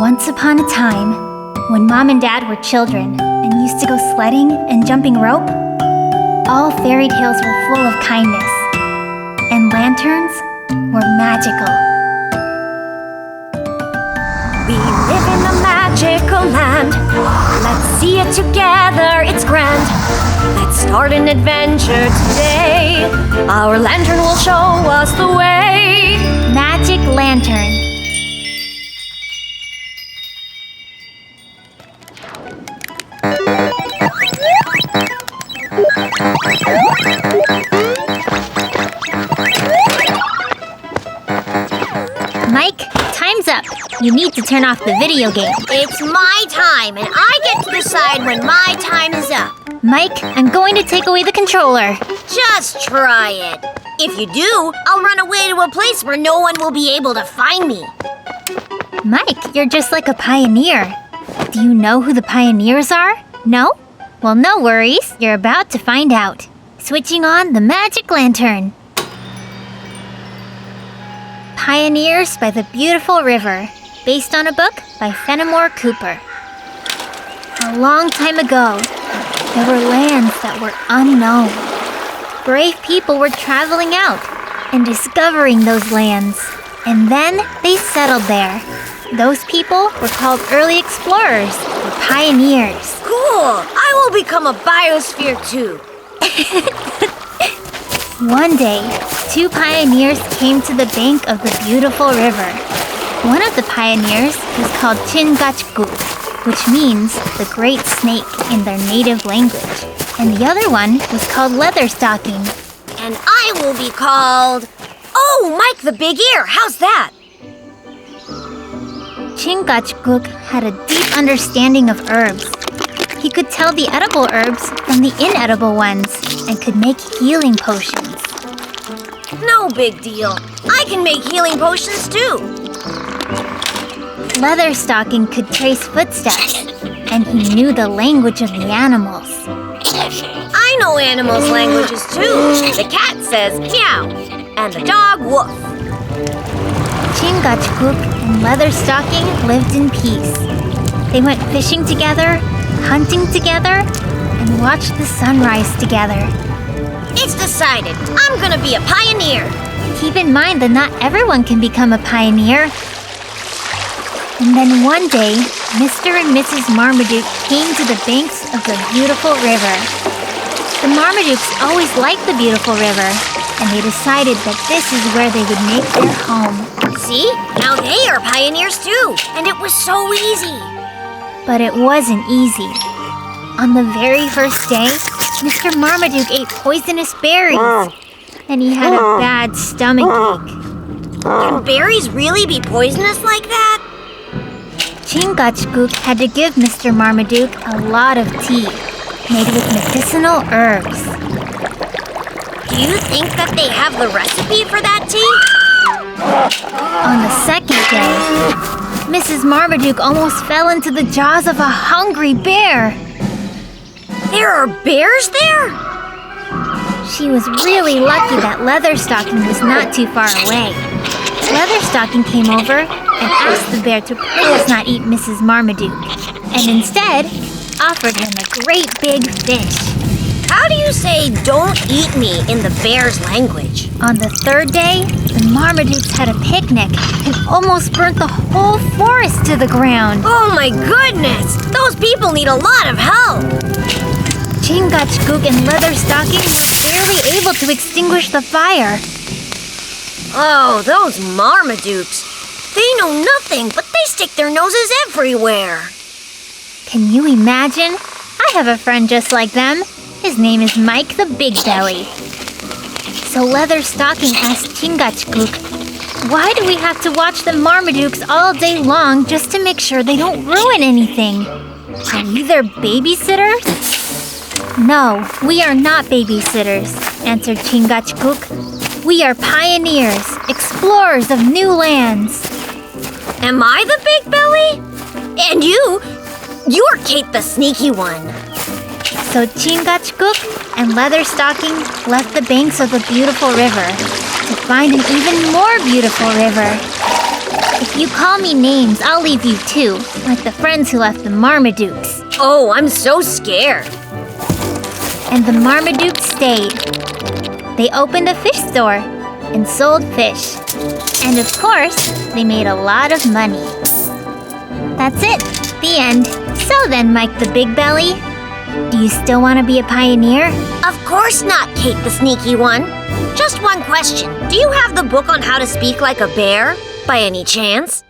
Once upon a time, when Mom and Dad were children and used to go sledding and jumping rope, all fairy tales were full of kindness, and lanterns were magical. We live in a magical land. Let's see it together, it's grand. Let's start an adventure today. Our lantern will show us the way. Magic Lantern. Mike, time's up. You need to turn off the video game. It's my time, and I get to decide when my time is up. Mike, I'm going to take away the controller. Just try it. If you do, I'll run away to a place where no one will be able to find me. Mike, you're just like a pioneer. Do you know who the pioneers are? No? Well, no worries. You're about to find out. Switching on the magic lantern. Pioneers by the Beautiful River, based on a book by Fenimore Cooper. A long time ago, there were lands that were unknown. Brave people were traveling out and discovering those lands, and then they settled there. Those people were called early explorers, or pioneers. Cool! I will become a biosphere too. One day, two pioneers came to the bank of the beautiful river. One of the pioneers was called Chingachgook, which means the great snake in their native language. And the other one was called Leatherstocking. And I will be called... Oh, Mike the Big Ear! How's that? Chingachgook had a deep understanding of herbs. He could tell the edible herbs from the inedible ones and could make healing potions. No big deal. I can make healing potions too. Leatherstocking could trace footsteps, and he knew the language of the animals. I know animals' languages too. The cat says meow, and the dog woof. Chingachgook and Leatherstocking lived in peace. They went fishing together, hunting together, and watched the sunrise together. It's decided. I'm gonna be a pioneer. Keep in mind that not everyone can become a pioneer. And then one day, Mr. and Mrs. Marmaduke came to the banks of the beautiful river. The Marmadukes always liked the beautiful river, and they decided that this is where they would make their home. See? Now they are pioneers too, and it was so easy. But it wasn't easy. On the very first day, Mr. Marmaduke ate poisonous berries, and he had a bad stomachache. Can berries really be poisonous like that? Chingachgook had to give Mr. Marmaduke a lot of tea, made with medicinal herbs. Do you think that they have the recipe for that tea? On the second day, Mrs. Marmaduke almost fell into the jaws of a hungry bear. There are bears there? She was really lucky that Leatherstocking was not too far away. Leatherstocking came over and asked the bear to please not eat Mrs. Marmaduke, and instead offered him a great big fish. How do you say "don't eat me" in the bear's language? On the third day, the Marmadukes had a picnic and almost burnt the whole forest to the ground. Oh my goodness! Those people need a lot of help! Chingachgook and Leatherstocking were barely able to extinguish the fire. Oh, those Marmadukes. They know nothing, but they stick their noses everywhere. Can you imagine? I have a friend just like them. His name is Mike the Big Belly. So Leatherstocking asked Chingachgook, why do we have to watch the Marmadukes all day long just to make sure they don't ruin anything? Are we their babysitters? No, we are not babysitters, answered Chingachgook. We are pioneers, explorers of new lands. Am I the Big Belly? And you're Kate the Sneaky One. So Chingachgook and Leatherstocking left the banks of the beautiful river to find an even more beautiful river. If you call me names, I'll leave you too, like the friends who left the Marmadukes. Oh, I'm so scared. And the Marmadukes stayed. They opened a fish store and sold fish. And of course, they made a lot of money. That's it. The end. So then, Mike the Big Belly, do you still want to be a pioneer? Of course not, Kate the Sneaky One. Just one question. Do you have the book on how to speak like a bear, by any chance?